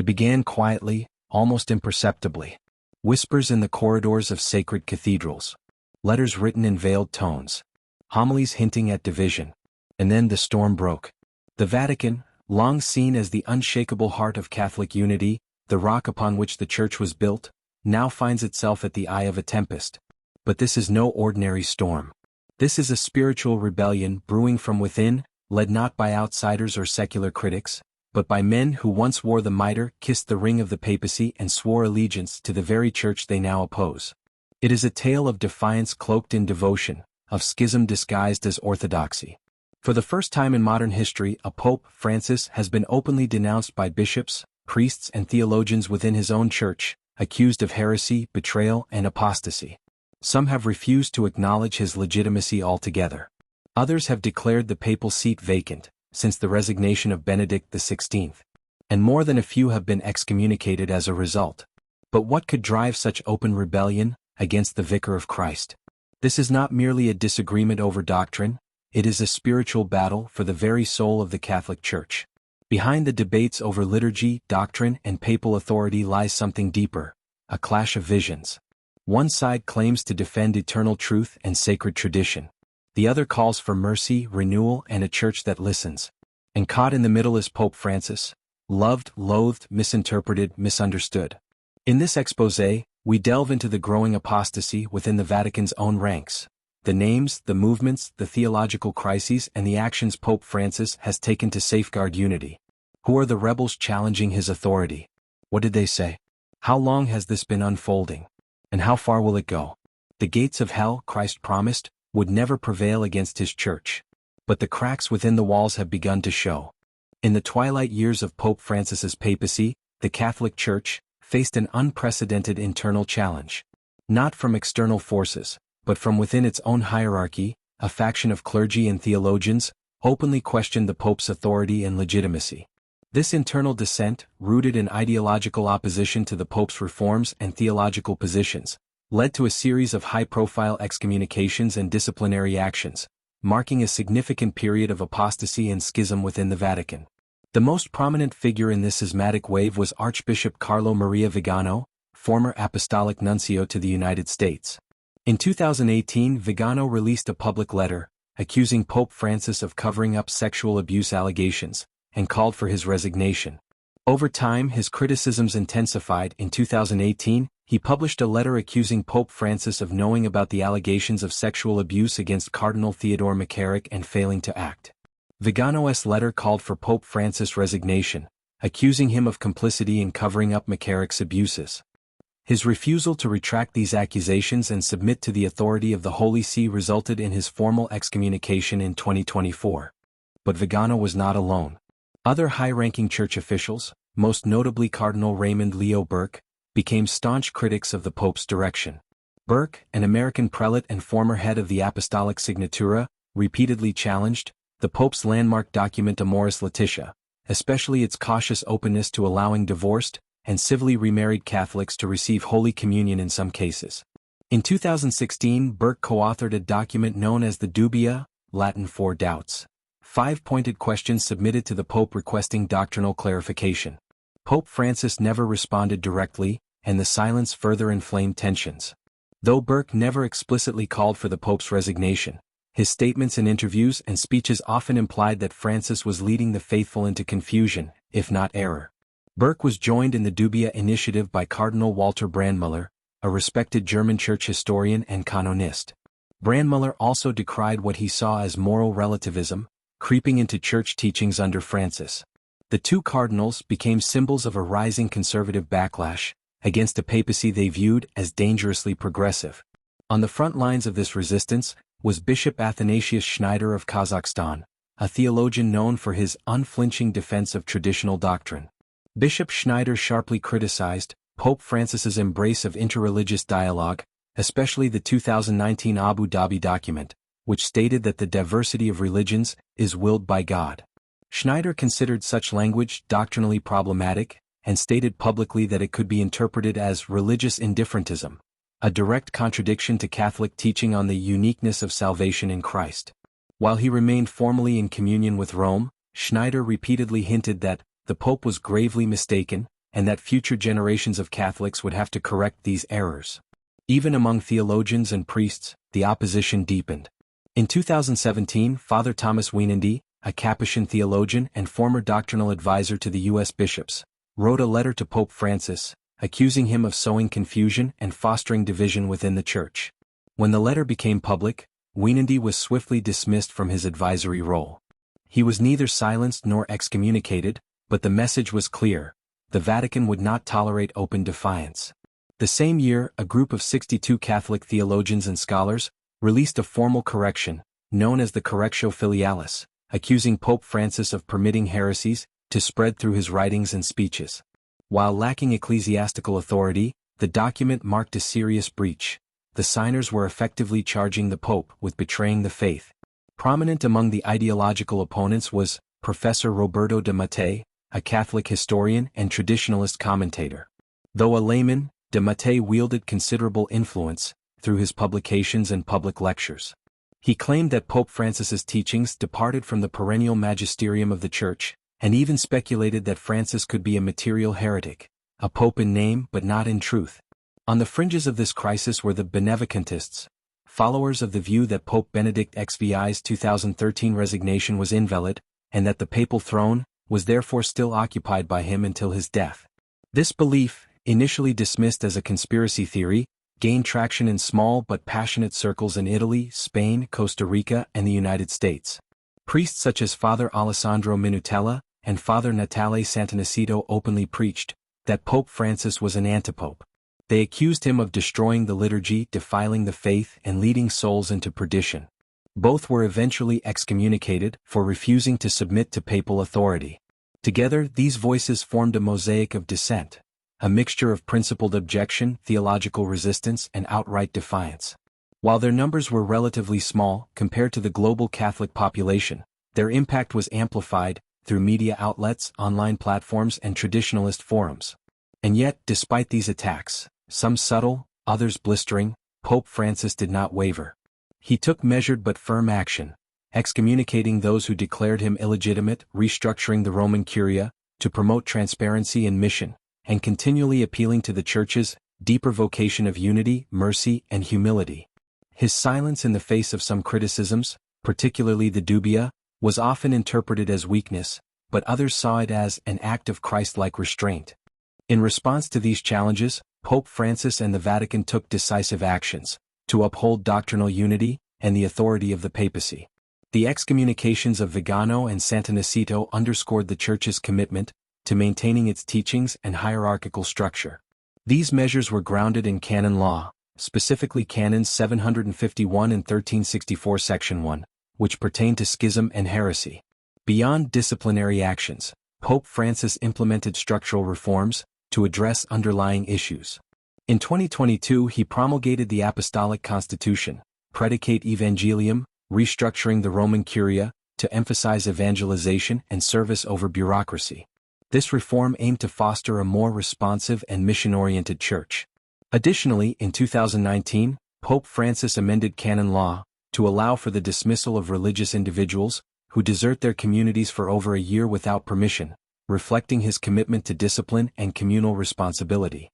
It began quietly, almost imperceptibly. Whispers in the corridors of sacred cathedrals. Letters written in veiled tones. Homilies hinting at division. And then the storm broke. The Vatican, long seen as the unshakable heart of Catholic unity, the rock upon which the Church was built, now finds itself at the eye of a tempest. But this is no ordinary storm. This is a spiritual rebellion brewing from within, led not by outsiders or secular critics, but by men who once wore the mitre, kissed the ring of the papacy and swore allegiance to the very church they now oppose. It is a tale of defiance cloaked in devotion, of schism disguised as orthodoxy. For the first time in modern history, a Pope, Francis, has been openly denounced by bishops, priests and theologians within his own church, accused of heresy, betrayal and apostasy. Some have refused to acknowledge his legitimacy altogether. Others have declared the papal seat vacant, since the resignation of Benedict XVI. And more than a few have been excommunicated as a result. But what could drive such open rebellion against the Vicar of Christ? This is not merely a disagreement over doctrine, it is a spiritual battle for the very soul of the Catholic Church. Behind the debates over liturgy, doctrine, and papal authority lies something deeper, a clash of visions. One side claims to defend eternal truth and sacred tradition. The other calls for mercy, renewal, and a church that listens. And caught in the middle is Pope Francis, loved, loathed, misinterpreted, misunderstood. In this exposé, we delve into the growing apostasy within the Vatican's own ranks, the names, the movements, the theological crises, and the actions Pope Francis has taken to safeguard unity. Who are the rebels challenging his authority? What did they say? How long has this been unfolding? And how far will it go? The gates of hell, Christ promised, would never prevail against his church. But the cracks within the walls have begun to show. In the twilight years of Pope Francis's papacy, the Catholic Church faced an unprecedented internal challenge. Not from external forces, but from within its own hierarchy, a faction of clergy and theologians openly questioned the Pope's authority and legitimacy. This internal dissent, rooted in ideological opposition to the Pope's reforms and theological positions, led to a series of high-profile excommunications and disciplinary actions, marking a significant period of apostasy and schism within the Vatican. The most prominent figure in this schismatic wave was Archbishop Carlo Maria Vigano, former apostolic nuncio to the United States. In 2018, Vigano released a public letter, accusing Pope Francis of covering up sexual abuse allegations, and called for his resignation. Over time, his criticisms intensified. In 2018, he published a letter accusing Pope Francis of knowing about the allegations of sexual abuse against Cardinal Theodore McCarrick and failing to act. Vigano's letter called for Pope Francis' resignation, accusing him of complicity in covering up McCarrick's abuses. His refusal to retract these accusations and submit to the authority of the Holy See resulted in his formal excommunication in 2024. But Vigano was not alone. Other high-ranking church officials, most notably Cardinal Raymond Leo Burke, became staunch critics of the Pope's direction. Burke, an American prelate and former head of the Apostolic Signatura, repeatedly challenged the Pope's landmark document Amoris Laetitia, especially its cautious openness to allowing divorced and civilly remarried Catholics to receive Holy Communion in some cases. In 2016, Burke co-authored a document known as the Dubia, Latin for doubts, 5 pointed questions submitted to the Pope requesting doctrinal clarification. Pope Francis never responded directly, and the silence further inflamed tensions. Though Burke never explicitly called for the Pope's resignation, his statements in interviews and speeches often implied that Francis was leading the faithful into confusion, if not error. Burke was joined in the Dubia initiative by Cardinal Walter Brandmüller, a respected German church historian and canonist. Brandmüller also decried what he saw as moral relativism, creeping into church teachings under Francis. The two cardinals became symbols of a rising conservative backlash against a papacy they viewed as dangerously progressive. On the front lines of this resistance was Bishop Athanasius Schneider of Kazakhstan, a theologian known for his unflinching defense of traditional doctrine. Bishop Schneider sharply criticized Pope Francis's embrace of interreligious dialogue, especially the 2019 Abu Dhabi document, which stated that the diversity of religions is willed by God. Schneider considered such language doctrinally problematic, and stated publicly that it could be interpreted as religious indifferentism, a direct contradiction to Catholic teaching on the uniqueness of salvation in Christ. While he remained formally in communion with Rome, Schneider repeatedly hinted that the Pope was gravely mistaken, and that future generations of Catholics would have to correct these errors. Even among theologians and priests, the opposition deepened. In 2017, Father Thomas Wienandy, a Capuchin theologian and former doctrinal advisor to the U.S. bishops, wrote a letter to Pope Francis, accusing him of sowing confusion and fostering division within the Church. When the letter became public, Wienandy was swiftly dismissed from his advisory role. He was neither silenced nor excommunicated, but the message was clear: the Vatican would not tolerate open defiance. The same year, a group of 62 Catholic theologians and scholars released a formal correction, known as the Correctio Filialis, accusing Pope Francis of permitting heresies to spread through his writings and speeches. While lacking ecclesiastical authority, the document marked a serious breach. The signers were effectively charging the Pope with betraying the faith. Prominent among the ideological opponents was Professor Roberto de Mattei, a Catholic historian and traditionalist commentator. Though a layman, de Mattei wielded considerable influence through his publications and public lectures. He claimed that Pope Francis's teachings departed from the perennial magisterium of the Church, and even speculated that Francis could be a material heretic, a pope in name but not in truth. On the fringes of this crisis were the Benevacantists, followers of the view that Pope Benedict XVI's 2013 resignation was invalid, and that the papal throne was therefore still occupied by him until his death. This belief, initially dismissed as a conspiracy theory, gained traction in small but passionate circles in Italy, Spain, Costa Rica, and the United States. Priests such as Father Alessandro Minutella and Father Natale Sant'Aniceto openly preached that Pope Francis was an antipope. They accused him of destroying the liturgy, defiling the faith, and leading souls into perdition. Both were eventually excommunicated for refusing to submit to papal authority. Together, these voices formed a mosaic of dissent, a mixture of principled objection, theological resistance, and outright defiance. While their numbers were relatively small compared to the global Catholic population, their impact was amplified through media outlets, online platforms, and traditionalist forums. And yet, despite these attacks, some subtle, others blistering, Pope Francis did not waver. He took measured but firm action, excommunicating those who declared him illegitimate, restructuring the Roman Curia to promote transparency and mission, and continually appealing to the Church's deeper vocation of unity, mercy, and humility. His silence in the face of some criticisms, particularly the dubia, was often interpreted as weakness, but others saw it as an act of Christ-like restraint. In response to these challenges, Pope Francis and the Vatican took decisive actions to uphold doctrinal unity and the authority of the papacy. The excommunications of Vigano and Sant'Aniceto underscored the Church's commitment to maintaining its teachings and hierarchical structure. These measures were grounded in canon law, specifically Canons 751 and 1364 Section 1, which pertain to schism and heresy. Beyond disciplinary actions, Pope Francis implemented structural reforms to address underlying issues. In 2022, he promulgated the Apostolic Constitution, Predicate Evangelium, restructuring the Roman Curia to emphasize evangelization and service over bureaucracy. This reform aimed to foster a more responsive and mission-oriented Church. Additionally, in 2019, Pope Francis amended canon law to allow for the dismissal of religious individuals who desert their communities for over a year without permission, reflecting his commitment to discipline and communal responsibility.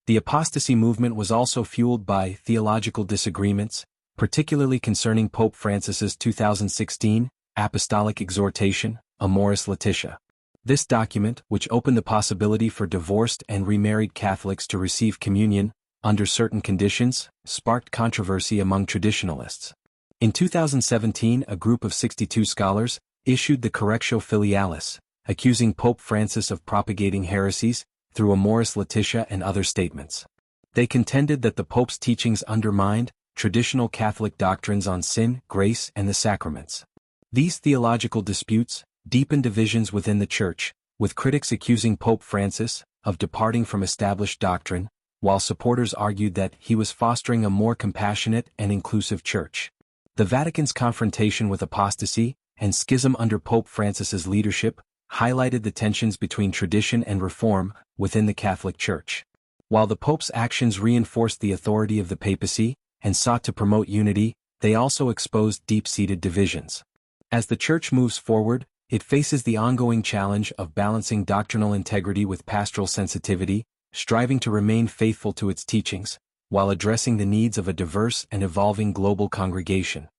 The apostasy movement was also fueled by theological disagreements, particularly concerning Pope Francis's 2016 apostolic exhortation, Amoris Laetitia. This document, which opened the possibility for divorced and remarried Catholics to receive communion under certain conditions, sparked controversy among traditionalists. In 2017, a group of 62 scholars issued the Correctio Filialis, accusing Pope Francis of propagating heresies through Amoris Laetitia and other statements. They contended that the Pope's teachings undermined traditional Catholic doctrines on sin, grace, and the sacraments. These theological disputes deepened divisions within the Church, with critics accusing Pope Francis of departing from established doctrine, while supporters argued that he was fostering a more compassionate and inclusive Church. The Vatican's confrontation with apostasy and schism under Pope Francis's leadership highlighted the tensions between tradition and reform within the Catholic Church. While the Pope's actions reinforced the authority of the papacy and sought to promote unity, they also exposed deep-seated divisions. As the Church moves forward, It faces the ongoing challenge of balancing doctrinal integrity with pastoral sensitivity, striving to remain faithful to its teachings, while addressing the needs of a diverse and evolving global congregation.